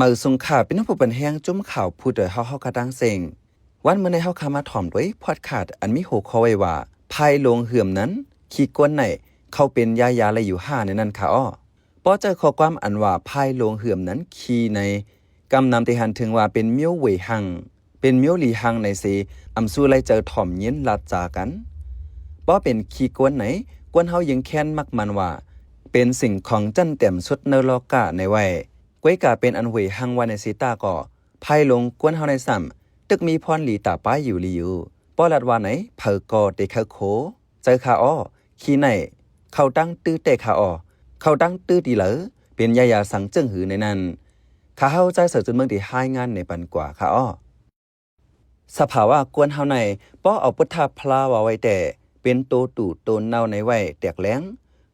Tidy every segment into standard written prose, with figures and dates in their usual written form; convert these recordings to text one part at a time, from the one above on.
มือสงขาเป็นผู้เป็นแห้งจุ่มข่าวผู้โดยเฮากระดังเซ็งวันเมื่อในเฮาคามาถ่อมด้วยพอดคาสต์อันมีหัวข้อไว้ว่าภายลงเหื่อมนั้นขี้ก้นไหนเขาเป็นยาอะไรอยู่5ในนั้นค่ะอ้อป้อเจอข้อความอันว่าภายลงเหื่อมนั้นขี้ในกำนำติหันถึงว่าเป็นเมียวเวยหังเป็นเมียวหลีหังในสิอำสู้ไลเจอถ่อมเย็นลัดจากันป้อเป็นขี้ก้นไหนกวนเฮายังแค้นมักมันว่าเป็นสิ่งของจันเต็มสุดเนโลกะในไว้ก้วยกาเป็นอันเวยหังวันในสีตาก่อภายลงกวนเฮาในซ้ำตึกมีพรหลีตาป้ายอยู่ลีอยู่ป้อลัดว่าไหนเผอกอเตะโคเจอขาอ้อขี้ไหนเขาตั้งตื้อเตะขาอ้อเขาตั้งตื้อดีเหลอเป็นยายาสังจึงหือในนั้นข้าเฮาใจเสือจนเมืองที่ให้งานในปันกว่าขาอ้อสภาวะกวนเฮาในป้อเอาพุทธพลาวาไว้แต่เป็นโตตู่โตนเนาในไว้แตกแหลง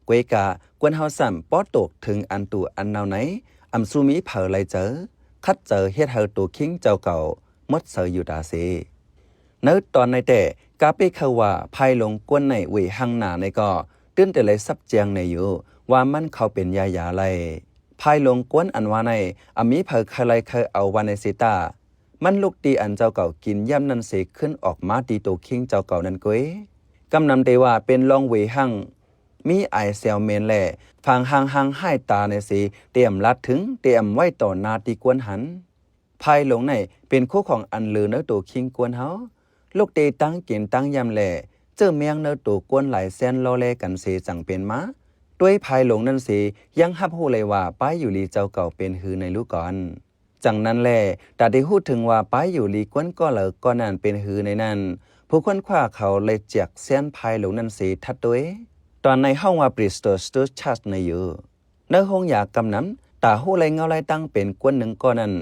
ก้วยกากวนเฮาซ้ำป้อตกถึงอันตู่อันเนาไหนอำซูมีเผอไหลเจอคัดเจอเฮ็ดเฮาตัวคิงเจ้าเก่ามดเสยอยู่ดาเซเนื้อตอนในแต่กาเปเขาว่าภายลงกวนในเวหังหนาในก็ตื้นแต่เลยซับเจียงในอยู่ว่ามันเขาเป็นยาไรภายลงกวนอันว่าในอามีเผอใครเคยเอาวันในสิตามันลูกตีอันเจ้าเก่ากินย่ำนันเสขึ้นออกมาตีโตคิงเจ้าเก่านั้นก้อยกำนำเตว่าเป็นลองเวหังมีไอเซลเมนแหล่ฟังหังให้ตาในสีเตรียมลัดถึงเตรียมไว้ต่อนาตีกวนหันภายหลงในเป็นคู่ของอันลือเนื้อตัวคิงกวนเฮาลูกเตตั้งกินตั้งยำแหล่เจอเมียงเนื้อตัวกวนหลายแสนโลเลกันเสจังเป็นมาด้วยภายหลงนั่นสิยังฮับหูเลยว่าป้ายอยู่ลีเจ้าเก่าเป็นหือในลูกก่อนจังนั้นแหละแต่ได้พูดถึงว่าป้ายอยู่ลีกวนก็เหลอก็นั่นเป็นหือในนั้นผู้คนคว้าเขาเลยแจกแสนภายหลงนั่นสิทัดด้วยตอนในห้องว่าบริสโตสตูชัสในอยู่เนื้อห้องอยากกำน้ำตาหูเลยเงาไล่ตั้งเป็นกวนหนึ่งก็นั่น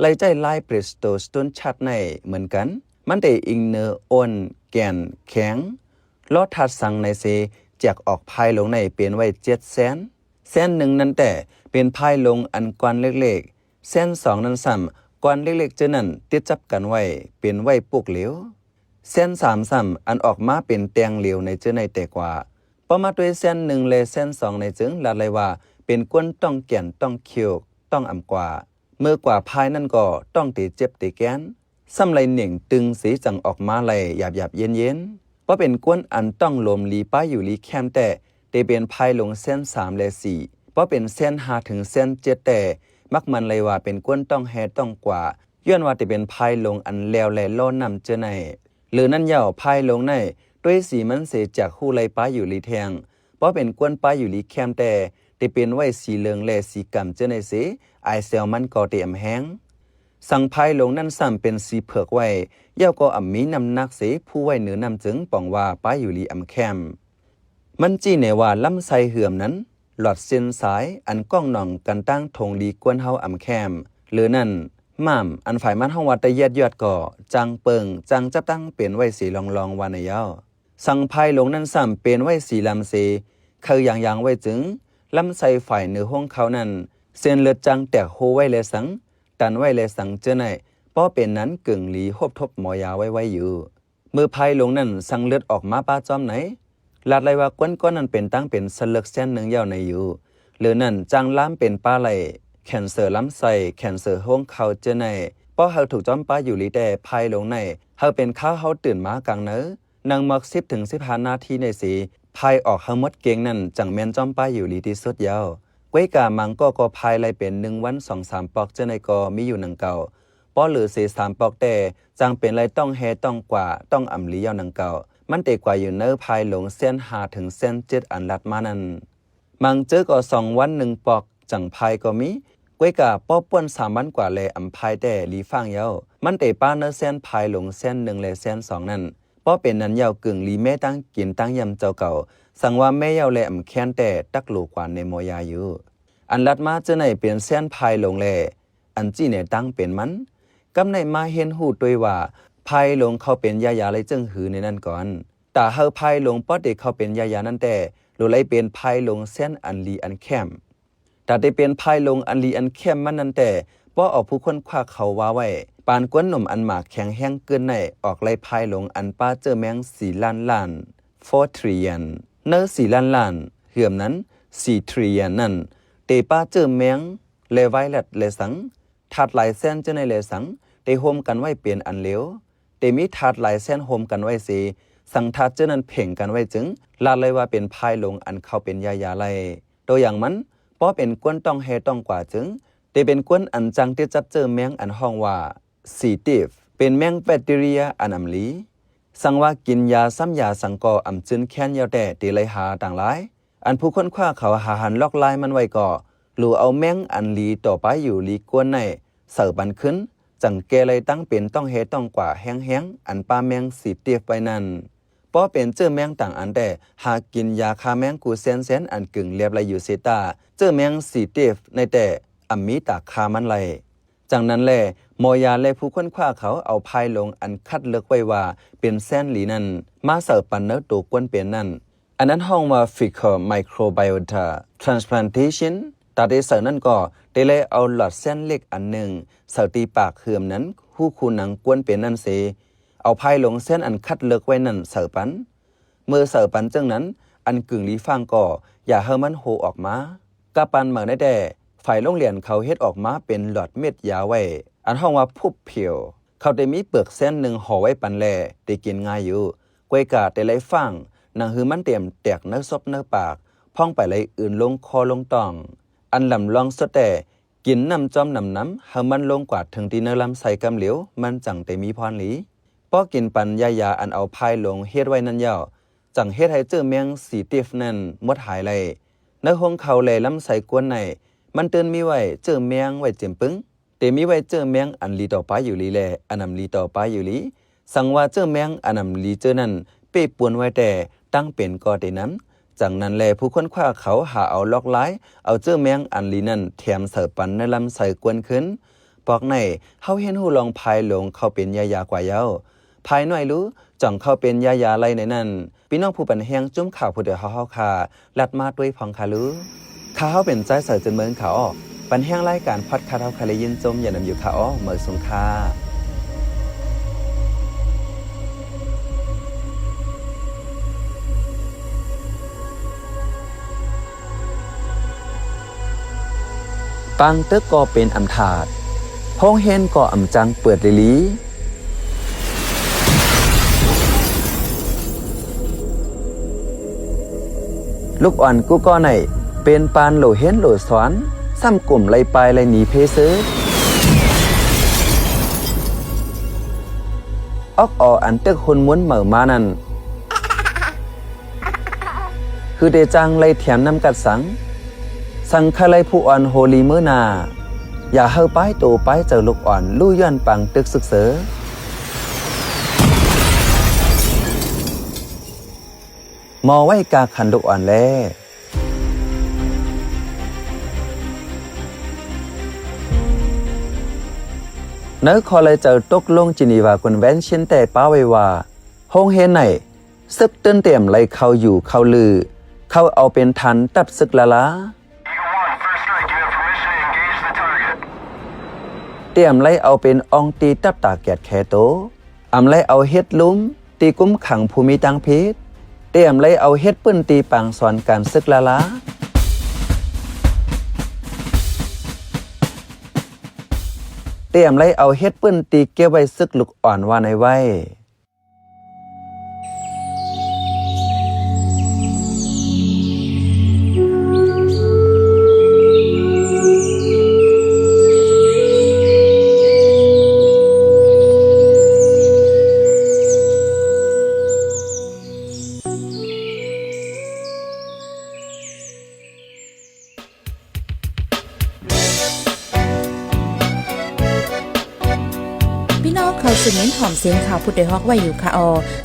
ไล่ใจไล่บริสโตสตูชัดในเหมือนกันมันได้อิงเนออ้นแก่นแข็งลอดทัดสังในเซแจกออกภายลงในเป็นไว้700,000 1นั้นแต่เป็นภายลงอันกวนเล็กๆ2นั้นซ้ำกวนเล็กๆเจานั้นติดจับกันไว้เป็นไว้ปุกเหลว3ซ้ำอันออกมาเป็นแตงเหลวในเจาในแต่กว่าประมาณด้วย1และ2ในจึงละเลยว่าเป็นกวนต้องแก่นต้องเขียวต้องอ่ำกว่าเมื่อกว่าภายนั่นก็ต้องตีเจ็บตีแกนซ้ำไหลเหน่งตึงสีจังออกมาไหลหยาบเย็นเพราะเป็นกวนอันต้องลมลีป้ายอยู่ลีแคมแต่เป็นภายลง3และ4เพราะเป็น5ถึง7แต่มักมันเลยว่าเป็นกวนต้องแฮต้องกว่าย้อนว่าเป็นภายลงอันแล้วและล้อนำเจอในหรือนั่นเย่าภายลงในด้วยสีมันเสจากคู่ไหลป้ายอยู่ลีแทงเพราะเป็นกวนป้ายอยู่ลีแคมแต่เป็นไว้สีเหลืองและสีกำเจอในเสไอเซลมันก็เตรียมแห้งสังภายลงนั่นซ้ำเป็นสีเผือกไว้เย่าก็อ่ำมีนำนักเสผู้ไว้เหนือนำจึงป่องว่าป้ายอยู่ลีอ่ำแคมมันจี้ในว่าลำไส้เหื่อมนั้นหลอดเส้นสายอันก้องหน่องกันตั้งทงลีกวนเฮาอ่ำแคมหรือนั่นม่ามอันฝ่ายมันเฮาวัดตะเย็ดยอดก่อจังเปิงจังจับตั้งเป็นไว้สีลองวานในเย้าสังภายลงนั่นซ้ำเป็นไว้สีลำเสคืออย่างไว้จึงลำไส้ฝ่ายเหนือห้องเขานั้นเส้นเลือดจังแตกโฮไว้และสังตันไว้และสังเจอในป้อเป็นนั้นกึ่งหลีหบทบหมอยาไว้อยู่มือภายลงนั้นสังเลือดออกมาป้าจอมไหนลาดเลยว่ากวนก้อนนั้นเป็นตั้งเป็นสลึกเส้นหนึ่งยาวในอยู่หรือนั่นจังล้ำเป็นป้าไหลแคนเซอร์ล้ำไส้แคนเซอร์ห้องเขาเจอในป้อเฮาถูกจอมป้าอยู่ลีแต่ภายลงในเฮาเป็นข้าวเฮาตื่นมากลางเนื้อนางมัก10 ถึง 15 นาทีในสีภายออกเฮาหมดเก่งนั่นจังแม่นจอมป้าอยู่ลีที่สุดยาวก้วยกามังก็ภายไลเป็น1 วัน 2-3 ปอกเจอในก็มีอยู่หนังเก่าป้อหรือ3 ปอกแต่จังเป็นไรต้องแฮต้องกว่าต้องอ่ำลียาวหนังเก่ามันเตกว่าอยู่เนื้อภายหลง5 ถึง 7อันลัดมานั้นมังเจอก็2 วัน 1 ปอกจังภายก็มีก้วยกาป้อป่วน3 วันกว่าแลอ่ำภายแต่ลีฟังยาวมันเตป้าเนื้อภายหลง1และ2นั่นป้อเป็นนั้นยาวกึ่งลีแม่ตั้งกินตั้งยำเจ้าเก่าสั่งว่าแม่ยาวแลอ่ำแค้นแต่ตักโลกว่าในมอยาอยู่อันลัดมาเจอในเป็นภายลงแลอันจี้ในตั้งเป็นมันกำในมาเห็นหูด้วยว่าภายลงเขาเป็นยาเลยจึงหือในนั้นก่อนแต่เฮาภายลงป้อเด็กเขาเป็นยานั่นแต่หรือไรเป็นภายลงอันลีอันแคมแต่ได้เป็นภายลงอันลีอันแคมมันนั่นแต่ป้อออกผู้คนคว้าเขาว่าไว้ปานกวนหนุ่มอันหมากแข็งแห้งเกินในออกไล่ภายลงอันป้าเจอแมง4 ล้าน4 trillion เนื้อ4 ล้านเหื่อมนั้น4 trillion นั่นเตป้าเจอแมงเลไวเลตเลสังแ ทัดหลายเส้นเจ้าในเลสังได้โฮมกันไว้เปลี่ยนอันเหลวได้มีทัดหลายเส้นโฮมกันไว้สิสังทัดเจ้านั้นเพ่งกันไว้จึงลาเลยว่าเป็นภายลงอันเข้าเป็นยาไลตัวอย่างมันป้อเป็นกวนต้องเฮต้องกว่าจึงได้เป็นกวนอันจังที่จับเจอแมงอันห้องว่าซีติฟเป็นแมงแบคทีเรียอันอำลีสังว่ากินยาซ้ำยาสังก่ออำจึนแค้นยาวแต่ตีเลยหาต่างหลายอันผู้ค้นคว้าเขาหาหันลอกลายมันไว้ก่อหรือเอาแมงอันลีต่อไปอยู่ลีกวนในเสิร์บันขึ้นจังเกเลยตั้งเป็นต้องเฮต้องกว่าแห้งอันปลาแมงสีเตียบไปนั่นป้อเป็นเจอแมงต่างอันแต่หากกินยาคาแมงกูเซนอันกึ่งเรียบไรอยู่เซตาเจอแมงสีเตียบในแต่อัมมีตาคามันไรจังนั้นแหละมอยาและผู้ค้นคว้าเขาเอาภายลงอันคัดเลือกไว้ว่าเป็นแซนหลีนั่นมาเสิร์ฟปันเนื้อตัวกวนเป็นนั่นอันนั้นห้องว่า Fecal Microbiota Transplantation ตาได้เสิร์ฟนั่นก็ได้เลยเอาหลอดเส้นเล็กอันหนึ่งเสิร์ฟตีปากเหือมนั้นคู่คูหนังกวนเป็นนั่นเสเอาภายลงเส้นอันคัดเลือกไว้นั่นเสิร์ฟปันเมื่อเสิร์ฟปันจังนั้นอันกึ่งลีฟังก็อย่าให้มันโหออกมากะปันเหมือนได้ฝ่ายโรงเรียนเขาเฮ็ดออกมาเป็นหลอดเม็ดยาไว้อันห้องว่าพุบเพียวเขาได้มีเปลือกเส้นหนึ่งห่อไว้ปันแลได้กินง่ายอยู่กวยกาได้ไล่ฟังนางหือมันเตรียมแตกเนื้อซบเนื้อปากพ่องไปเลยอื่นลงคอลงตองอันลำลองสดแต่กินน้ำจอมน้ำให้มันลงกว่าถึงที่เนื้อลำใส่กำเหลียวมันจังได้มีพรหลีป้อกินปันยาอันเอาพายลงเฮ็ดไว้นั่นยาวจังเฮ็ดให้เจอแมงสีติฟนั่นหมดหายเลยเนื้อห้องเขาเลยลำใส่กวนในมันเตือนมีไว้เจอแมงไว้เจียมปึ้งแต่มีไว้เจอแมงอันลีต่อไปอยู่ลีแลอันนำลีต่อไปอยู่ลีสังว่าเจอแมงอันนำลีเจอนั่นเป้ปวนไว้แต่ตั้งเป็นก็ได้นั้นจากนั้นแลผู้ค้นคว้าเขาหาเอาล็อกไล่เอาเจอแมงอันลีนั่นแถมเสิร์ฟปันในลำใส่กวนขึ้นปอกในเฮาเห็นหูลองพายลงเขาเป็นยากว่าเย้าภายหน่อยรู้จ่องเข้าเป็นยาไรในนั้นพี่น้องผู้ปันแหงจุ้มข่าวผู้เดือเฮาคาลัดมาด้วยพองคารู้ข้าเฮาเป็นใจเสิร์ฟจนเมืองเขาปันแห้งรายการพอดคาสต์เฮาคาเลยยินจมอย่านำอยู่ค่ะเมื่อสงค่าปังตึกก็เป็นอำถาดห้องเฮนก็อำจังเปิดลิลีลูกอ่อนกูก็ไหนเป็นปานโหลเฮนโหลสอนซ้ำกลุ่มไล่ปลายไล่หนีเพซื้อออกอันตึกคนม้วนเหม่อมานั่นคือเดจังไล่แถมน้ำกัดสังคาไลผู้อ่อนโฮลีเมื่อนาอย่าเฮาป้ายโตป้ายเจอลูกอ่อนลู่ย้อนปังตึกศึกเสอมอไว้กาขันลูกอ่อนแลเนื้อคอเลยเจอตกลงจินีวาคนแว้นเช่นแต่ป้าไว้ว่าห้องเฮนไหนซึกเตือนเต็มไล่เขาอยู่เขาลือเขาเอาเป็นทันตับซึกละเตรียมไล่เอาเป็นองตีตับตาแกดแคโตอำไล่เอาเฮ็ดลุ้มตีกุ้มขังภูมิตังเพชรเตรียมไล่เอาเฮ็ดปื้นตีปังสอนการซึกละเตรียมไล่เอาเฮ็ดปื้นตีเก็บไว้ซึกลูกอ่อนว่าในไว้เขาสืบเน้นหอมเสียงข่าวผู้ใดฮอกไว้อยู่ค่ะ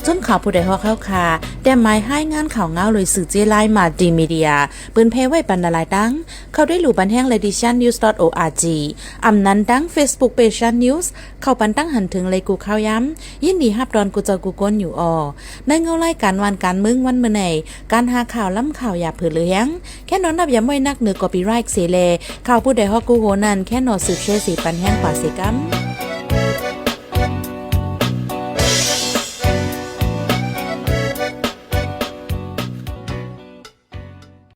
จนข่าวผู้ใดฮอกเข้าค่ะแต่หมายให้งานข่าวเงาเลยสื่อเจไลมาดีมีเดียปืนเพไว้บรรณาลายดังเขาได้หลู่บันแห้ง leditionnews.org อำนั้นดัง Facebook page news เข้าปันตั้งหันถึงเลยกูข่าวย้ำยินดีฮับดอนกูจอกูก้นอยู่ในเงาไล่การวันการมึงวันเมื่อไหนการหาข่าวล้ำข่าวอย่าเผือเลี้ยงแค่นอนนับอย่าไม่นักเหนือกอปีไรค์เสเลข่าวผู้ใดฮอกกูโหนันแค่นอสืบเชสีปันแห้งป่าเสกัม